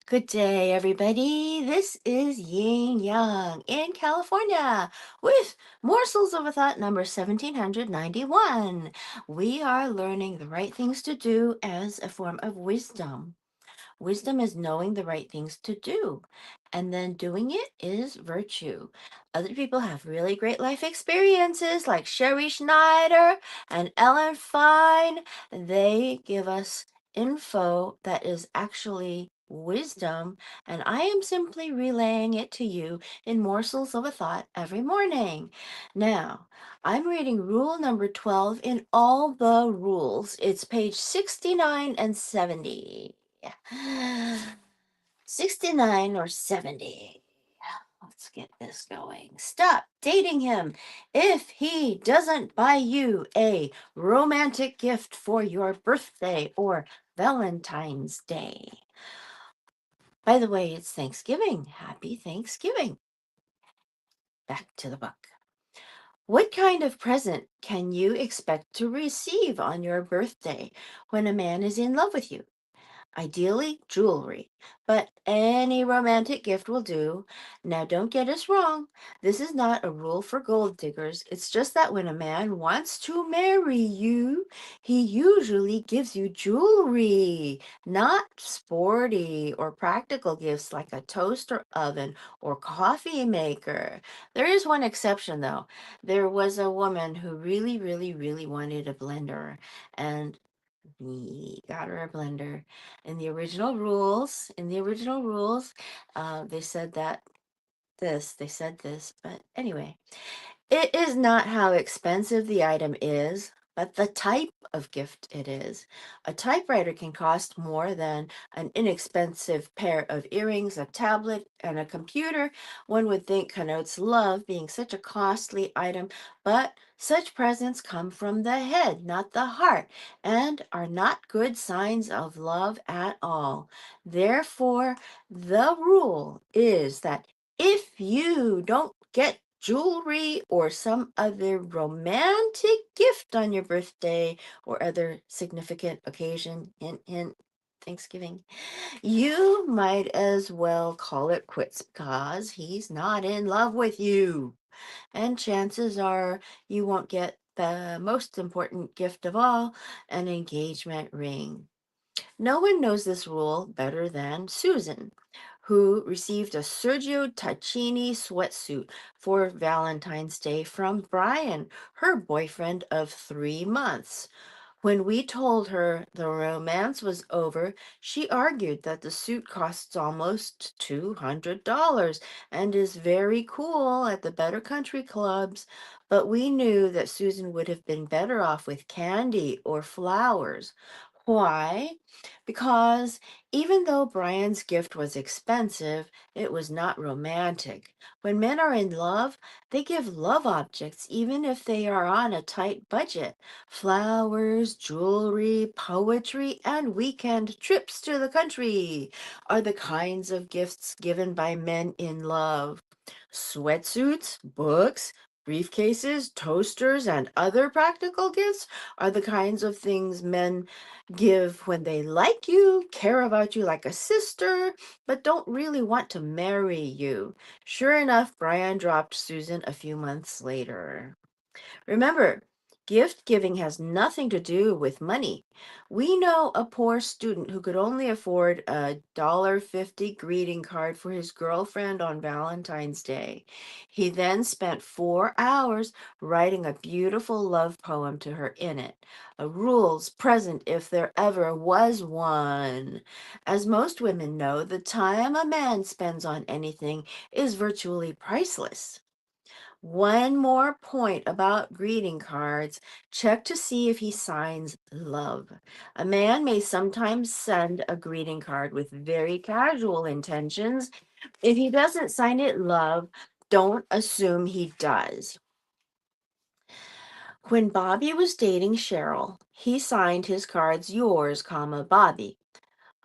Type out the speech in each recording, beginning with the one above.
Good day, everybody. This is Yin Yang in California with Morsels of a Thought number 1791. We are learning the right things to do as a form of wisdom. Wisdom is knowing the right things to do, and then doing it is virtue. Other people have really great life experiences, like Sherrie Schneider and Ellen Fein. They give us info that is actually wisdom, and I am simply relaying it to you in morsels of a thought every morning. Now, I'm reading rule number 12 in all the rules. It's page 69 and 70. 69 or 70. Let's get this going. Stop dating him if he doesn't buy you a romantic gift for your birthday or Valentine's Day. By the way, it's Thanksgiving. Happy Thanksgiving. Back to the book. What kind of present can you expect to receive on your birthday when a man is in love with you? Ideally, jewelry, but any romantic gift will do. Now, don't get us wrong. This is not a rule for gold diggers. It's just that when a man wants to marry you, he usually gives you jewelry, not sporty or practical gifts like a toaster oven or coffee maker. There is one exception, though. There was a woman who really wanted a blender, and we got her a blender. In the original rules, they said they said this, but anyway, it is not how expensive the item is, but the type of gift it is. A typewriter can cost more than an inexpensive pair of earrings, a tablet, and a computer. One would think connotes love, being such a costly item, but such presents come from the head, not the heart, and are not good signs of love at all. Therefore, the rule is that if you don't get jewelry or some other romantic gift on your birthday or other significant occasion, hint, hint, Thanksgiving, you might as well call it quits because he's not in love with you. And chances are you won't get the most important gift of all, an engagement ring. No one knows this rule better than Susan, who received a Sergio Tacchini sweatsuit for Valentine's Day from Brian, her boyfriend of 3 months. When we told her the romance was over, she argued that the suit costs almost $200 and is very cool at the better country clubs. But we knew that Susan would have been better off with candy or flowers. Why? Because even though Brian's gift was expensive, it was not romantic. When men are in love, they give love objects even if they are on a tight budget. Flowers, jewelry, poetry, and weekend trips to the country are the kinds of gifts given by men in love. Sweatsuits, books, briefcases, toasters, and other practical gifts are the kinds of things men give when they like you, care about you like a sister, but don't really want to marry you. Sure enough, Brian dropped Susan a few months later. Remember, gift giving has nothing to do with money. We know a poor student who could only afford a $1.50 greeting card for his girlfriend on Valentine's Day. He then spent 4 hours writing a beautiful love poem to her in it. A rules present if there ever was one. As most women know, the time a man spends on anything is virtually priceless. One more point about greeting cards. Check to see if he signs love. A man may sometimes send a greeting card with very casual intentions. If he doesn't sign it love, don't assume he does. When Bobby was dating Cheryl, he signed his cards yours, comma, Bobby.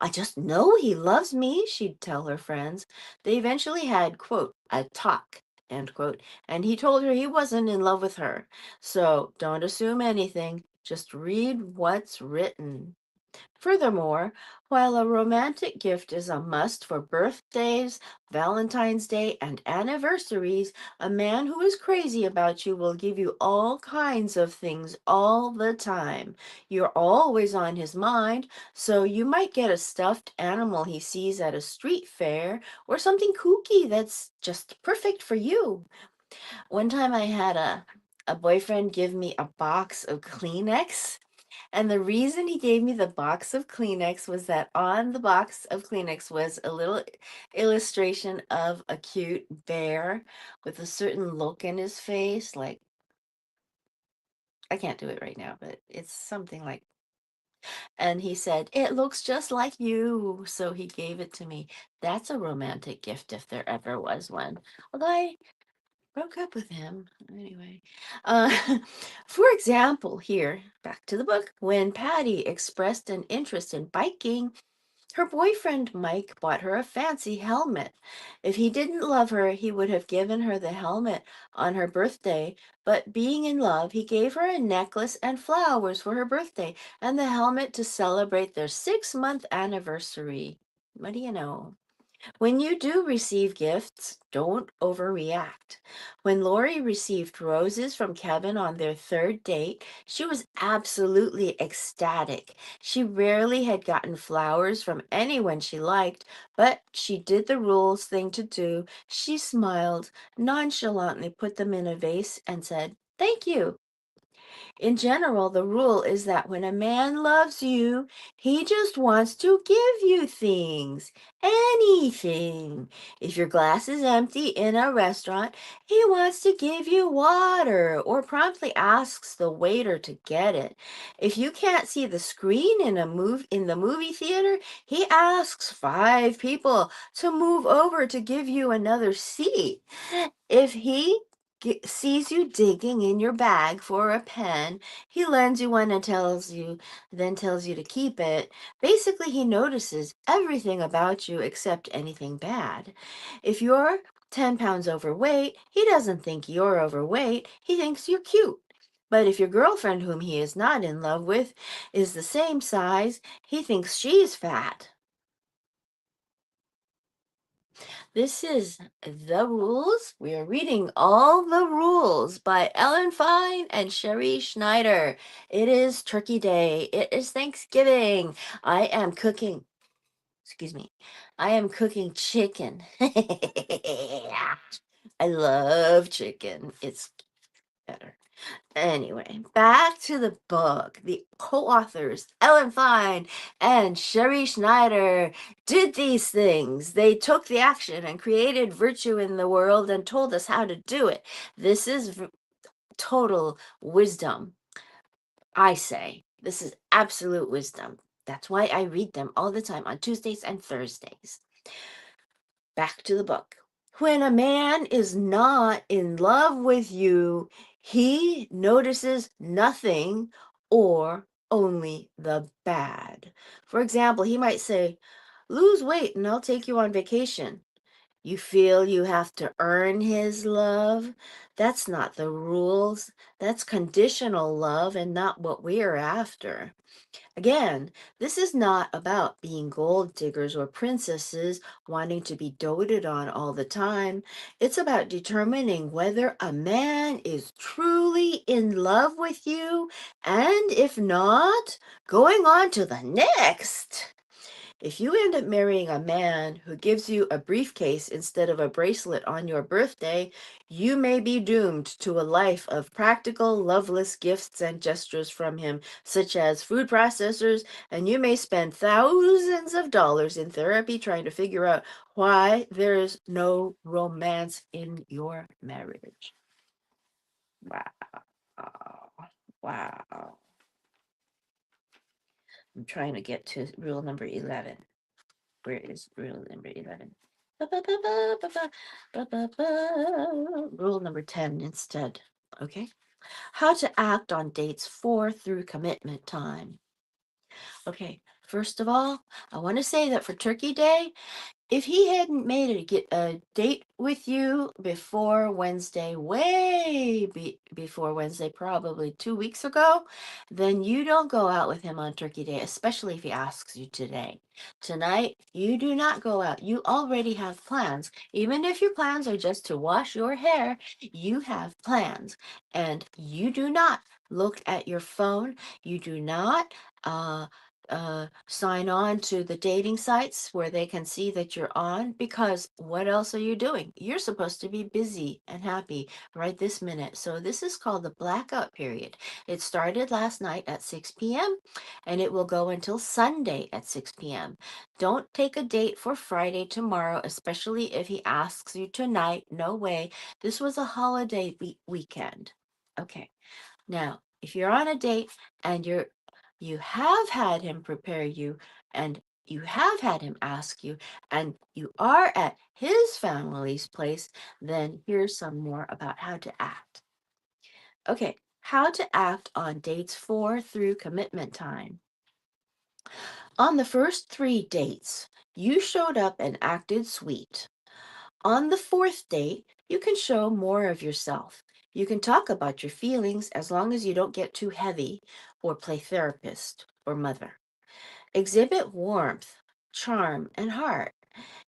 I just know he loves me, she'd tell her friends. They eventually had, quote, a talk, end quote, and he told her he wasn't in love with her. So don't assume anything, just read what's written. Furthermore, while a romantic gift is a must for birthdays, Valentine's Day, and anniversaries, a man who is crazy about you will give you all kinds of things all the time. You're always on his mind, so you might get a stuffed animal he sees at a street fair or something kooky that's just perfect for you. One time I had a boyfriend give me a box of Kleenex, and the reason he gave me the box of Kleenex was that on the box of Kleenex was a little illustration of a cute bear with a certain look in his face. Like, I can't do it right now, but it's something like, and he said, "It looks just like you." So he gave it to me. That's a romantic gift if there ever was one. Although I broke up with him anyway. Uh, for example, here, back to the book, when Patty expressed an interest in biking, her boyfriend Mike bought her a fancy helmet. If he didn't love her, he would have given her the helmet on her birthday, but being in love, he gave her a necklace and flowers for her birthday and the helmet to celebrate their 6-month anniversary. What do you know? When you do receive gifts, don't overreact. When Lori received roses from Kevin on their third date, she was absolutely ecstatic. She rarely had gotten flowers from anyone she liked, but she did the rules thing to do. She smiled, nonchalantly put them in a vase, and said, "Thank you." In general, the rule is that when a man loves you, he just wants to give you things, anything. If your glass is empty in a restaurant, he wants to give you water or promptly asks the waiter to get it. If you can't see the screen in the movie theater, he asks 5 people to move over to give you another seat. If he sees you digging in your bag for a pen, he lends you one and then tells you to keep it. Basically, he notices everything about you except anything bad. If you're 10 pounds overweight, he doesn't think you're overweight, he thinks you're cute. But if your girlfriend, whom he is not in love with, is the same size, he thinks she's fat. This is The Rules. We are reading All the Rules by Ellen Fein and Sherrie Schneider. It is Turkey Day. It is Thanksgiving. I am cooking, excuse me, I am cooking chicken. I love chicken. It's better. Anyway, back to the book. The co-authors, Ellen Fine and Sherrie Schneider, did these things. They took the action and created virtue in the world and told us how to do it. This is total wisdom, I say. This is absolute wisdom. That's why I read them all the time on Tuesdays and Thursdays. Back to the book. When a man is not in love with you, he notices nothing or only the bad. For example, he might say, "Lose weight and I'll take you on vacation." You feel you have to earn his love? That's not the rules. That's conditional love and not what we are after. Again, this is not about being gold diggers or princesses wanting to be doted on all the time. It's about determining whether a man is truly in love with you, and if not, going on to the next. If you end up marrying a man who gives you a briefcase instead of a bracelet on your birthday, you may be doomed to a life of practical, loveless gifts and gestures from him, such as food processors, and you may spend thousands of dollars in therapy trying to figure out why there is no romance in your marriage. Wow. Wow. I'm trying to get to rule number 11. Where is rule number 11? Ba, ba, ba, ba, ba, ba, ba, ba, ba. Rule number 10 instead. Okay. How to act on dates 4 through commitment time. Okay. First of all, I want to say that for Turkey Day, If he hadn't made a date with you before Wednesday, before Wednesday, probably 2 weeks ago, then you don't go out with him on Turkey Day, especially if he asks you today. Tonight, you do not go out. You already have plans. Even if your plans are just to wash your hair, you have plans. And you do not look at your phone. You do not uh, sign on to the dating sites where they can see that you're on, because what else are you doing? You're supposed to be busy and happy right this minute. So this is called the blackout period. It started last night at 6 p.m. and it will go until Sunday at 6 p.m. Don't take a date for Friday tomorrow, especially if he asks you tonight. No way. This was a holiday weekend. Okay. Now, if you're on a date and you have had him prepare you, and you have had him ask you, and you are at his family's place, then here's some more about how to act. Okay, how to act on dates 4 through commitment time. On the first 3 dates, you showed up and acted sweet. On the fourth date, you can show more of yourself. You can talk about your feelings as long as you don't get too heavy or play therapist or mother. Exhibit warmth, charm, and heart.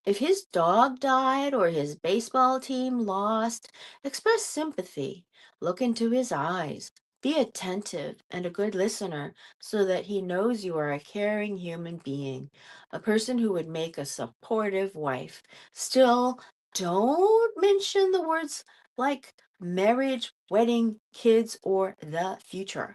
If his dog died or his baseball team lost, express sympathy. Look into his eyes. Be attentive and a good listener so that he knows you are a caring human being, a person who would make a supportive wife. Still, don't mention the words like marriage, wedding, kids, or the future.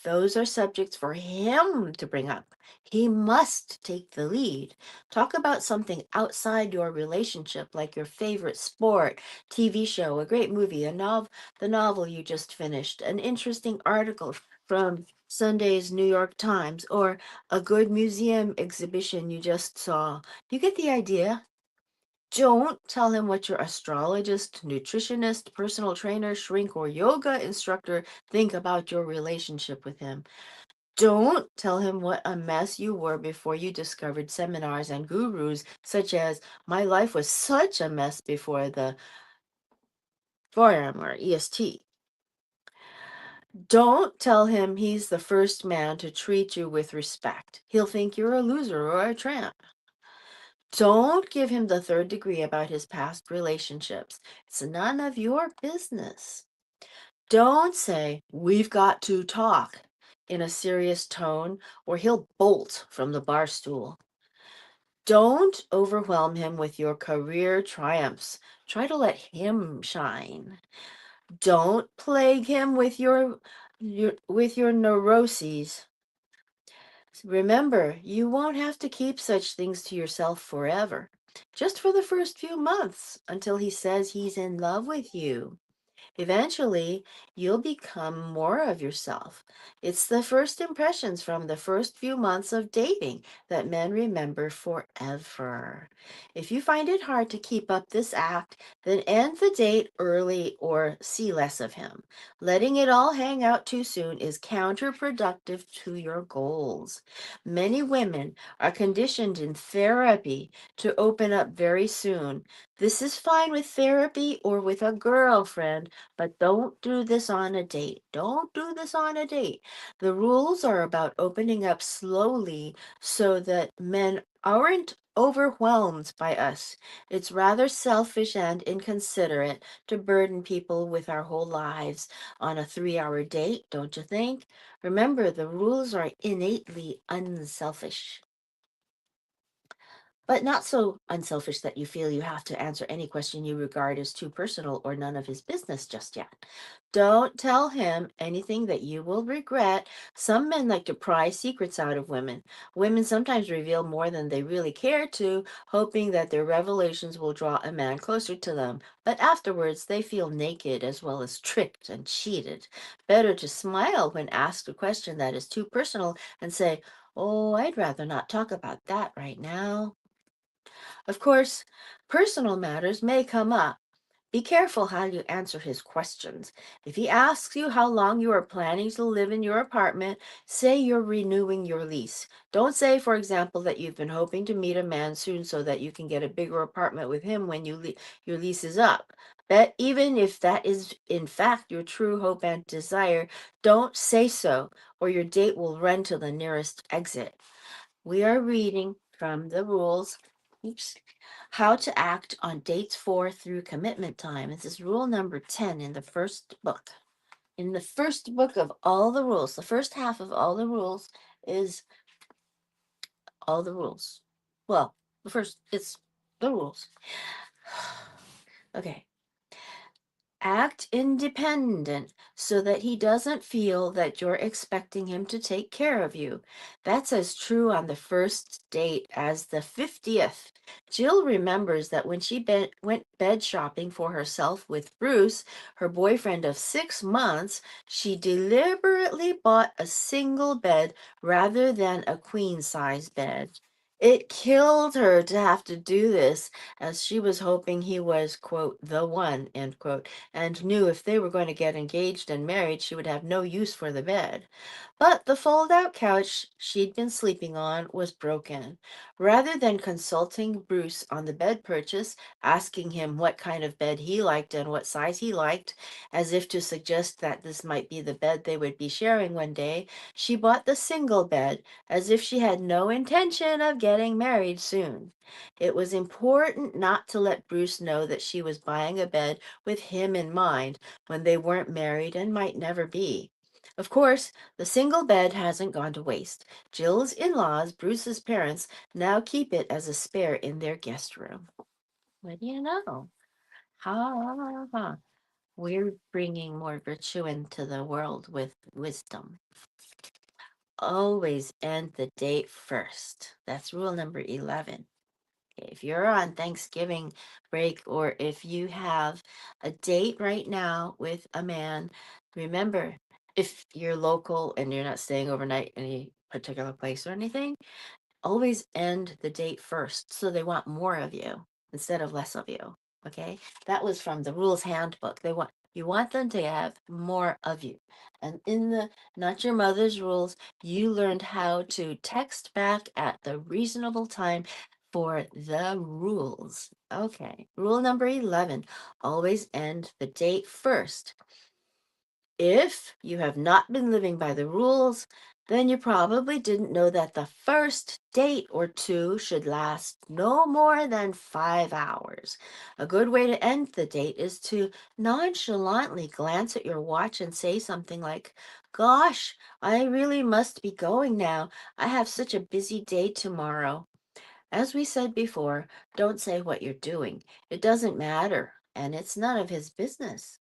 Those are subjects for him to bring up. He must take the lead. Talk about something outside your relationship, like your favorite sport, TV show, a great movie, the novel you just finished, an interesting article from Sunday's New York Times, or a good museum exhibition you just saw. You get the idea. Don't tell him what your astrologist, nutritionist, personal trainer, shrink, or yoga instructor think about your relationship with him. Don't tell him what a mess you were before you discovered seminars and gurus, such as my life was such a mess before the forum or EST. Don't tell him he's the first man to treat you with respect. He'll think you're a loser or a tramp. Don't give him the third degree about his past relationships. It's none of your business. Don't say, we've got to talk in a serious tone, or he'll bolt from the bar stool. Don't overwhelm him with your career triumphs. Try to let him shine. Don't plague him with your neuroses. Remember, you won't have to keep such things to yourself forever. Just for the first few months until he says he's in love with you. Eventually, you'll become more of yourself. It's the first impressions from the first few months of dating that men remember forever. If you find it hard to keep up this act, then end the date early or see less of him. Letting it all hang out too soon is counterproductive to your goals. Many women are conditioned in therapy to open up very soon. This is fine with therapy or with a girlfriend, but don't do this on a date. Don't do this on a date. The rules are about opening up slowly so that men aren't overwhelmed by us. It's rather selfish and inconsiderate to burden people with our whole lives on a 3 hour date, don't you think? Remember, the rules are innately unselfish, but not so unselfish that you feel you have to answer any question you regard as too personal or none of his business just yet. Don't tell him anything that you will regret. Some men like to pry secrets out of women. Women sometimes reveal more than they really care to, hoping that their revelations will draw a man closer to them. But afterwards, they feel naked as well as tricked and cheated. Better to smile when asked a question that is too personal and say, "Oh, I'd rather not talk about that right now." Of course, personal matters may come up, Be careful how you answer his questions. If he asks you how long you are planning to live in your apartment, say you're renewing your lease. Don't say, for example, that you've been hoping to meet a man soon so that you can get a bigger apartment with him when your lease is up. But even if that is in fact your true hope and desire, don't say so, or your date will run to the nearest exit. We are reading from the rules. Oops. How to act on dates for through commitment time. This is rule number 10 in the first book. In the first book of all the rules, the first half of all the rules is all the rules. Well, the first, it's the rules. Okay. Act independent so that he doesn't feel that you're expecting him to take care of you. That's as true on the first date as the 50th. Jill remembers that when she went bed shopping for herself with Bruce, her boyfriend of 6 months, she deliberately bought a single bed rather than a queen size bed. It killed her to have to do this, as she was hoping he was, quote, the one, end quote, and knew if they were going to get engaged and married, she would have no use for the bed. But the fold-out couch she'd been sleeping on was broken. Rather than consulting Bruce on the bed purchase, asking him what kind of bed he liked and what size he liked, as if to suggest that this might be the bed they would be sharing one day, she bought the single bed, as if she had no intention of getting married soon. It was important not to let Bruce know that she was buying a bed with him in mind when they weren't married and might never be. Of course, the single bed hasn't gone to waste. Jill's in-laws, Bruce's parents, now keep it as a spare in their guest room. What do you know? Ha ha ha. We're bringing more virtue into the world with wisdom. Always end the date first. That's rule number 11. If you're on Thanksgiving break or if you have a date right now with a man, remember, if you're local and you're not staying overnight in any particular place or anything, always end the date first so they want more of you instead of less of you. Okay? That was from the rules handbook. You want them to have more of you. And in the Not Your Mother's Rules, you learned how to text back at the reasonable time for the rules. Okay. Rule number 11, always end the date first. If you have not been living by the rules, then you probably didn't know that the first date or two should last no more than 5 hours. A good way to end the date is to nonchalantly glance at your watch and say something like, "Gosh, I really must be going now. I have such a busy day tomorrow." As we said before, don't say what you're doing. It doesn't matter, and it's none of his business.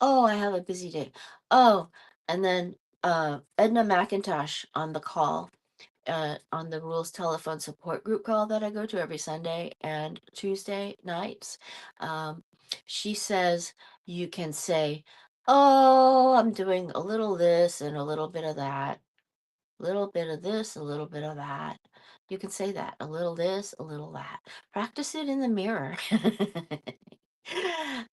Oh, I have a busy day. Oh, and then Edna McIntosh on the call, on the rules telephone support group call that I go to every Sunday and Tuesday nights. Um, she says you can say, "Oh, I'm doing a little this and a little bit of that, a little bit of this, a little bit of that." You can say that, a little this, a little that. Practice it in the mirror.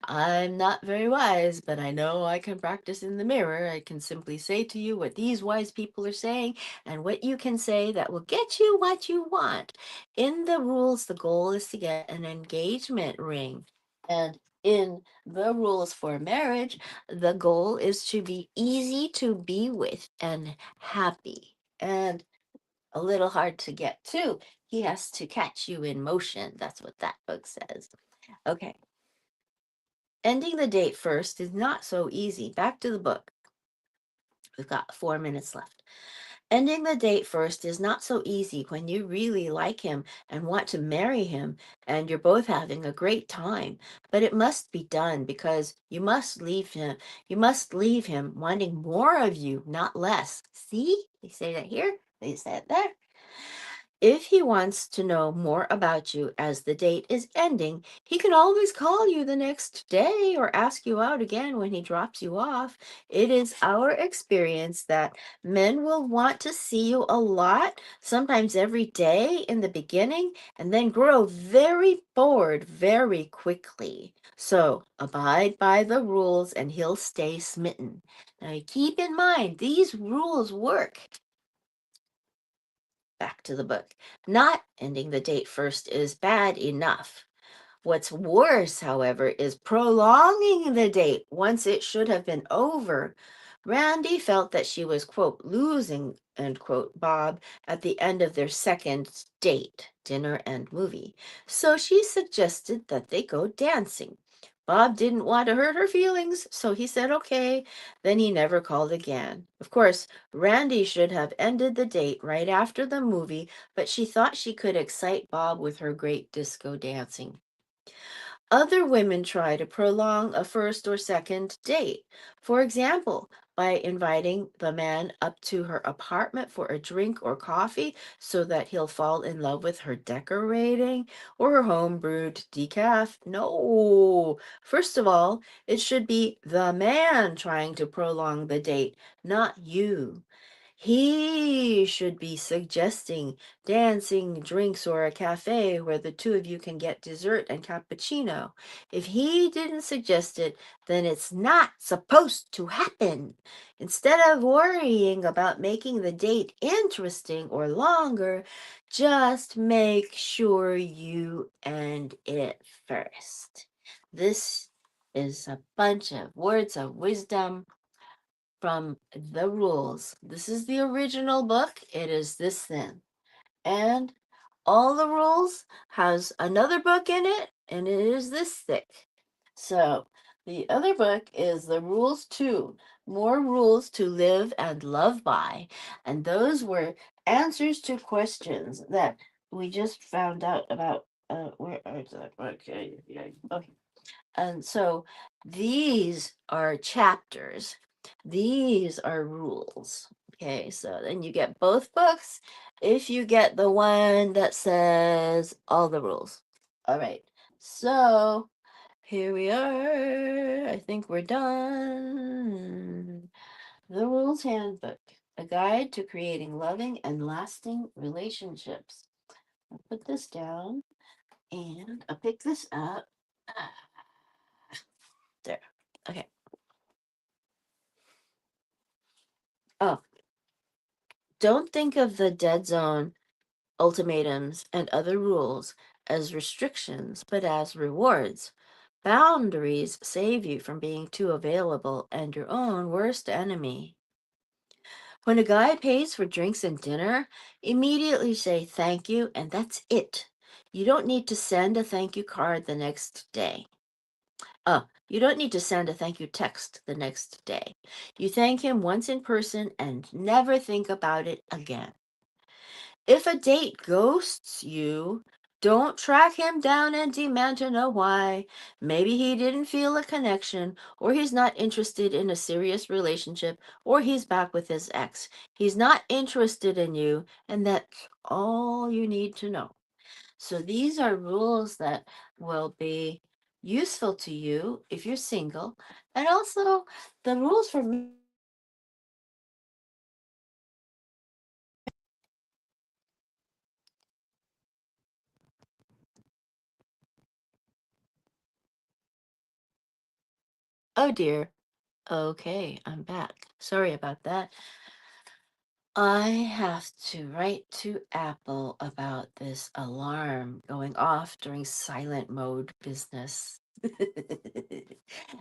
I'm not very wise, but I know I can practice in the mirror. I can simply say to you what these wise people are saying and what you can say that will get you what you want. In the rules, the goal is to get an engagement ring. And in the rules for marriage, the goal is to be easy to be with and happy. And a little hard to get too. He has to catch you in motion. That's what that book says. Okay. Ending the date first is not so easy. Back to the book. We've got 4 minutes left. Ending the date first is not so easy when you really like him and want to marry him and you're both having a great time. But it must be done because you must leave him. You must leave him wanting more of you, not less. See? They say that here. They say it there. If he wants to know more about you as the date is ending, he can always call you the next day or ask you out again when he drops you off. It is our experience that men will want to see you a lot, sometimes every day in the beginning, and then grow very bored very quickly. So abide by the rules and he'll stay smitten. Now keep in mind, these rules work. Back to the book. Not ending the date first is bad enough. What's worse, however, is prolonging the date once it should have been over. Randy felt that she was, quote, losing, end quote, Bob at the end of their second date, dinner and movie. So she suggested that they go dancing. Bob didn't want to hurt her feelings, so he said okay. Then he never called again. Of course, Randy should have ended the date right after the movie, but she thought she could excite Bob with her great disco dancing. Other women try to prolong a first or second date. For example, by inviting the man up to her apartment for a drink or coffee so that he'll fall in love with her decorating or her home brewed decaf. No. First of all, it should be the man trying to prolong the date, not you. He should be suggesting dancing, drinks, or a cafe where the two of you can get dessert and cappuccino. If he didn't suggest it, then it's not supposed to happen. Instead of worrying about making the date interesting or longer, just make sure you end it first. This is a bunch of words of wisdom from the rules. This is the original book. It is this thin. And all the rules has another book in it, and it is this thick. So the other book is the rules 2, more rules to live and love by. And those were answers to questions that we just found out about. Where is that? Okay, yeah, okay. And so these are chapters. These are rules. Okay, so then you get both books if you get the one that says all the rules. All right, so here we are. I think we're done. The Rules Handbook, a guide to creating loving and lasting relationships. I'll put this down and I'll pick this up. There. Okay. Oh, don't think of the dead zone, ultimatums, and other rules as restrictions, but as rewards. Boundaries save you from being too available and your own worst enemy. When a guy pays for drinks and dinner, immediately say thank you, and that's it. You don't need to send a thank you card the next day. You don't need to send a thank you text the next day. You thank him once in person and never think about it again. If a date ghosts you, don't track him down and demand to know why. Maybe he didn't feel a connection, or he's not interested in a serious relationship, or he's back with his ex. He's not interested in you, and that's all you need to know. So these are rules that will be useful to you if you're single, and also the rules for me. Oh dear. Okay, I'm back. Sorry about that. I have to write to Apple about this alarm going off during silent mode business.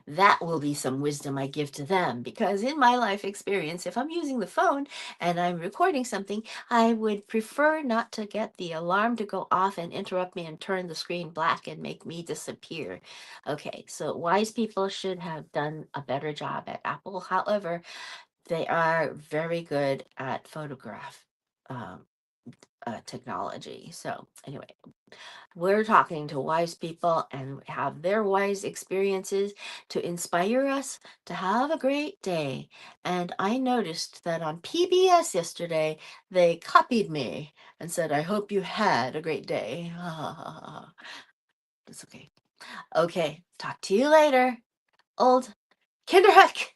That will be some wisdom I give to them because, in my life experience, if I'm using the phone and I'm recording something, I would prefer not to get the alarm to go off and interrupt me and turn the screen black and make me disappear. Okay, so wise people should have done a better job at Apple. However, they are very good at photograph um, technology. So anyway, We're talking to wise people and have their wise experiences to inspire us to have a great day. And I noticed that on PBS yesterday, they copied me and said, I hope you had a great day. It's okay. Okay, talk to you later, old Kinderhook.